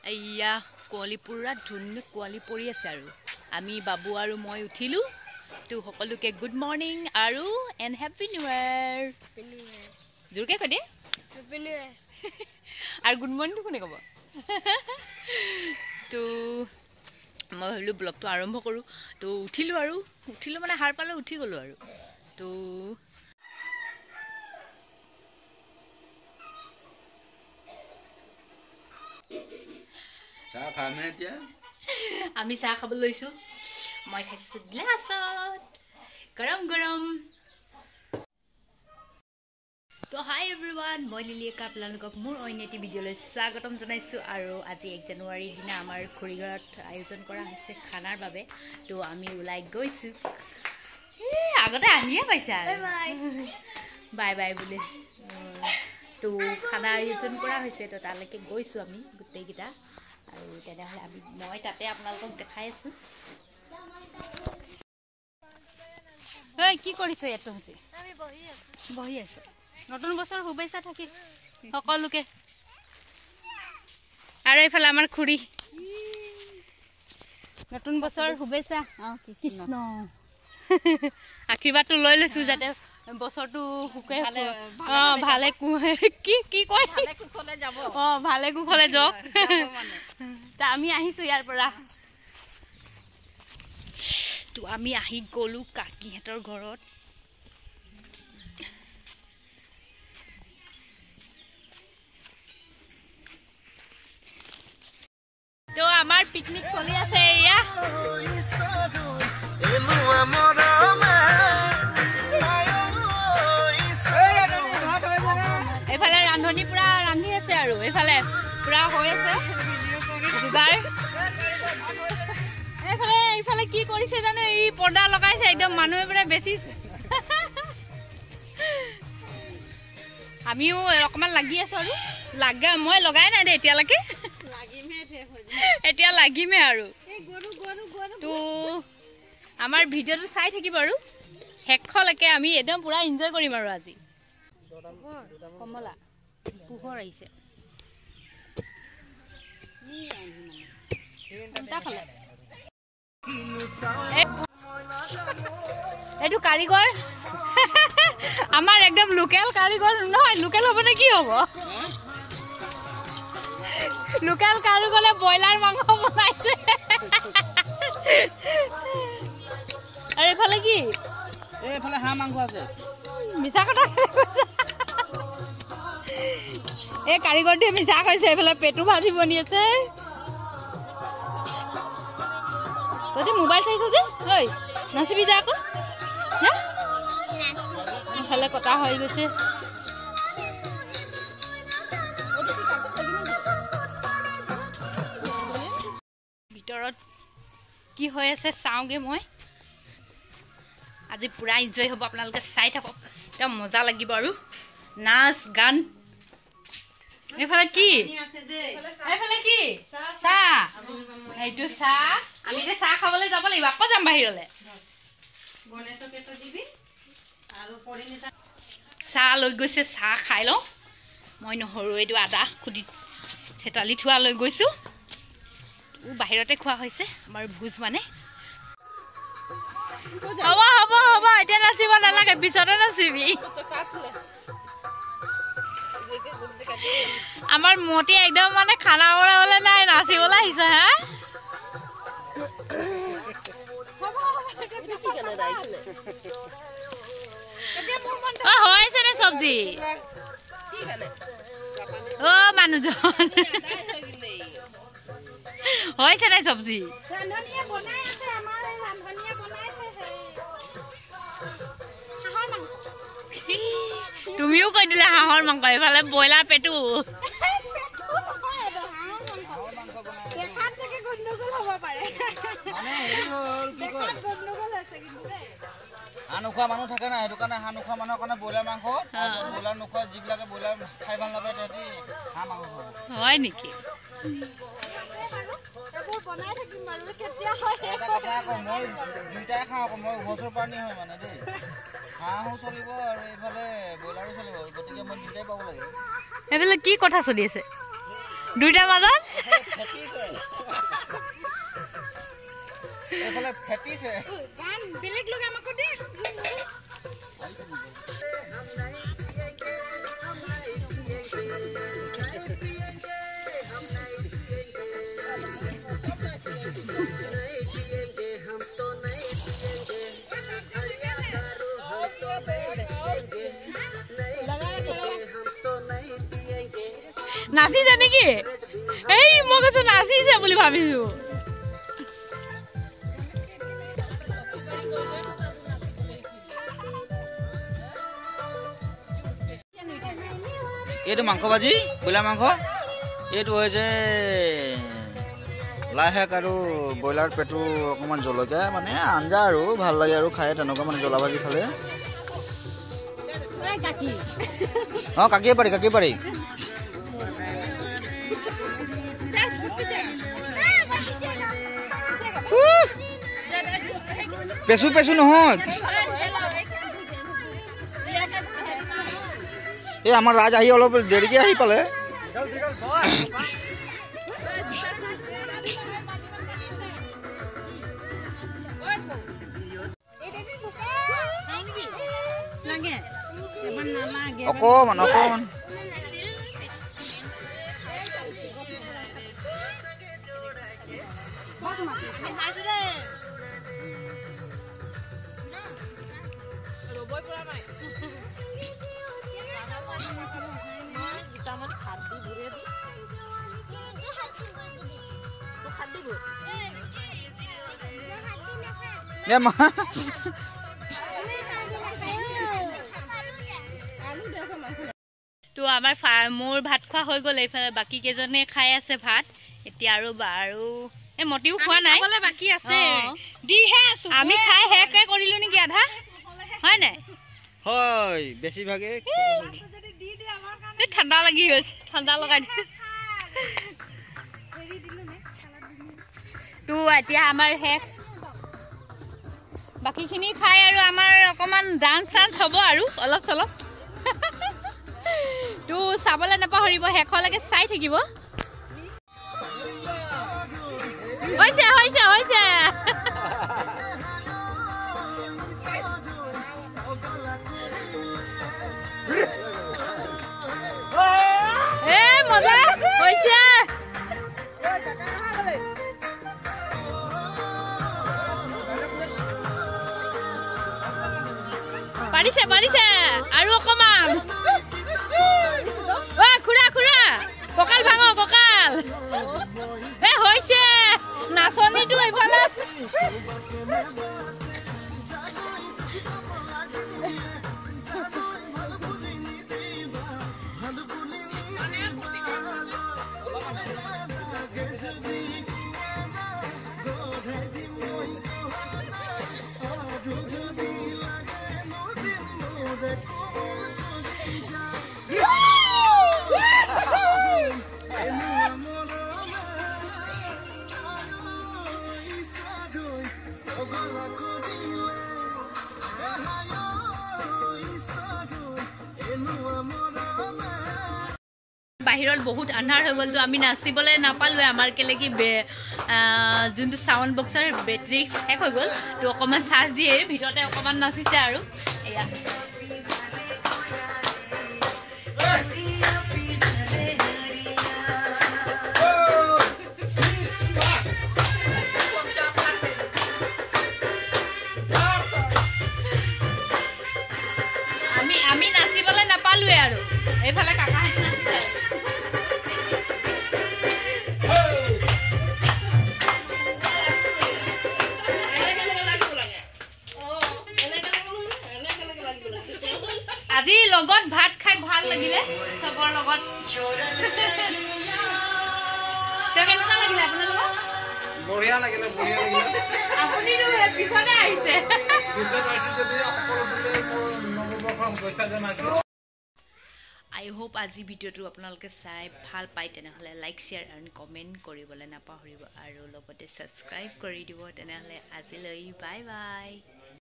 এইয়া কুঁৱলী পুৰা ধুনীয়া কুঁৱলী পৰি আছে আৰু আমি বাবু আৰু মই উঠিলোঁ তো সকলোকে গুড মৰ্ণিং আৰু এণ্ড হেপী নিউ ইয়েৰ জোৰকৈ কৈ দিয়ে হেপী নিউ ইয়েৰ আৰু গুড মৰ্ণিংটো কোনে ক'ব তো মই ভাবিলোঁ ব্লগটো আৰম্ভ কৰোঁ তো উঠিলোঁ মানে সাৰ পালে উঠি গ'লোঁ আৰু তো আমি চাহ খাবলৈ লৈছোঁ মই খাইছোঁ গ্লাছত গৰম গৰম তো হাই এভৰিৱান মই লিলিকা আপোনালোকক মোৰ অন্য এটি ভিডিঅ'লৈ স্বাগতম জনাইছোঁ আৰু আজি 1 জানুৱাৰীৰ দিনা আমাৰ খুৰীঘৰত আয়োজন কৰা হৈছে খানাৰ বাবে তো আমি ওলাই গৈছোঁ আগতে আহিয়ে পাইছা বাই বাই বুলি তো খানা আয়োজন কৰা হৈছে তো তালৈকে গৈছোঁ আমি গোটেইকেইটা আৰু তেনেহ'লে মই তাতে আপোনালোকক দেখাই আছোঁ ঐ কি কৰিছ ইয়াত তহঁতি বহি আছোঁ নতুন বছৰ শুভেচ্ছা থাকি সকলোকে আৰু এইফালে আমাৰ খুৰী নতুন বছৰ শুভেচ্ছা কৃষ্ণ আশীৰ্বাদটো লৈ লৈছোঁ যাতে বছৰটো সুখে ভালে কি কয় ভালে কুশলে যাওক আমি আহিছোঁ ইয়াৰ পৰা তো আমি আহি গ'লোঁ কাকিহঁতৰ ঘৰত তো আমাৰ পিকনিক চলি আছে এয়া এইফালে ৰান্ধনি পুৰা ৰান্ধি আছে আৰু এইফালে পুৰা হৈ আছে যোগাৰ এইফালে কি কৰিছে জানো এই পৰ্দা লগাইছে একদম মানুহে পুৰা বেছি আমিও অকমান লাগি আছো আৰু মই লগাই নাই দে এতিয়ালৈকে এতিয়া লাগিমে আৰু তো আমাৰ ভিডিঅ'টো চাই থাকিব আৰু শেষলৈকে আমি একদম পুৰা এনজয় কৰিম আৰু আজি কমলা পোহৰ আহিছে এইটো কাৰিকৰ আমাৰ একদম লোকেল কাৰিকৰ নহয় লোকেল হ'ব নে কি হ'ব লোকেল কাৰিকৰে ব্ৰইলাৰ মাংস বনাইছে আৰু এইফালে কি এইফালে হাঁহ মাংস আছে মিছা কথা এই কাৰিকৰটোৱে মিছা কৈছে এইফালে পেটু ভাজি বনি আছে তই মোবাইল চাইছ যে ঐ নাচিবি যা আকৌ এইফালে কটা হৈ গৈছে ভিতৰত কি হৈ আছে চাওঁগে মই আজি পুৰা এনজয় হ'ব আপোনালোকে চাই থাকক একদম মজা লাগিব আৰু নাচ গান এইফালে কি চাহ এইটো চাহ আমি যে চাহ খাবলৈ যাব লাগিব আকৌ যাম বাহিৰলৈ চাহ লৈ গৈছে চাহ খাই লওঁ মই নহৰু এইটো আদা খুদি থেতালি থোৱা লৈ গৈছোঁ বাহিৰতে খোৱা হৈছে আমাৰ ভোজ মানে হ'ব এতিয়া নাচিব নালাগে পিছতে নাচিবি আমাৰ মতি একদম মানে খানা বনাবলৈ নাই নাচিবলৈ আহিছে হা হৈছে নে চব্জি মানুহজন হৈছে নাই চব্জি তুমিও কৈ দিলা হাঁহৰ মাংস এইফালে ব্ৰইলাৰ পেটু হাঁহ নোখোৱা মানুহ থাকে না সেইটো কাৰণে হাঁহ নোখোৱা মানুহৰ কাৰণে ব্ৰইলাৰ মাংস ব্ৰইলাৰ নোখোৱা যিবিলাকে ব্ৰইলাৰ খাই ভাল নাপায় তাহাঁতি হাঁহ মাংস খাব হয় নেকি এটা কথা আকৌ মই দুইটাই খাওঁ আকৌ মই উভচৰ প্ৰাণী হয় মানে দেই হাঁহো চলিব আৰু এইফালে ব্ৰইলাৰো চলিব গতিকে মই দুইটাই পাব লাগিব এইফালে কি কথা চলি আছে দুইটা মাজত এফালে ফেটিছে গান বেলেগ লোক আমাকো দে নাচিছে নেকি এই মই কৈছো নাচিছে বুলি ভাবিছো এইটো মাংস ভাজি ব্ৰইলাৰ মাংস এইটো হৈছে লাই শাক আৰু ব্ৰইলাৰ পেটু অকণমান জলকীয়া মানে আঞ্জা আৰু ভাল লাগে আৰু খাই তেনেকুৱা মানে জ্বলা ভাজি খালে অঁ কাকিয়ে পাৰি পেচু নহয় এই আমাৰ ৰাজ আহি অলপ দেৰিকে আহি পালে অকমান তো আমাৰ মোৰ ভাত খোৱা হৈ গ'ল এইফালে বাকী কেইজনে খাই আছে ভাত এতিয়া আৰু এই মতিও খোৱা নাই বাকি আছে দিহে আছো আমি খাই হেকে কৰিলো নেকি আধা হয় নাই হয় বেছি ভাগে ঠাণ্ডা লাগি গৈছে ঠাণ্ডা লগাই তো এতিয়া আমাৰ শেষ বাকিখিনি খাই আৰু আমাৰ অকমান ডান্স চান্স হ'ব আৰু অলপ চলপ তো চাবলৈ নাপাহৰিব শেষলৈকে চাই থাকিব হৈছে মজা হৈছে পাৰিছে আৰু অকমান খুৰা কঁকাল ভাঙ কঁকাল হৈছে নাচনীটো এইফালে বাহিৰত বহুত আন্ধাৰ হৈ গ'লতো আমি নাচিবলৈ নাপালোৱে আমাৰ কেলে কি যোনটো সাউণ্ড বক্সৰ বেটাৰী শেষ হৈ গ'ল তো অকণমান চাৰ্জ দিয়ে ভিতৰতে অকণমান নাচিছে আৰু এয়া আমি নাচিবলৈ নাপালোৱে আৰু এইফালে কাকা আজি লগত ভাত খাই ভাল লাগিলে সবৰ লগত কেনেকুৱা লাগিলে আপোনাৰ লগত বঢ়িয়া লাগিলে আপুনি পিছতে আহিছে আই হোপ আজি ভিডিঅ'টো আপোনালোকে চাই ভাল পায় তেনেহ'লে লাইক শ্বেয়াৰ এণ্ড কমেণ্ট কৰিবলৈ নাপাহৰিব আৰু লগতে ছাবস্ক্ৰাইব কৰি দিব তেনেহ'লে আজিলৈ বাই বাই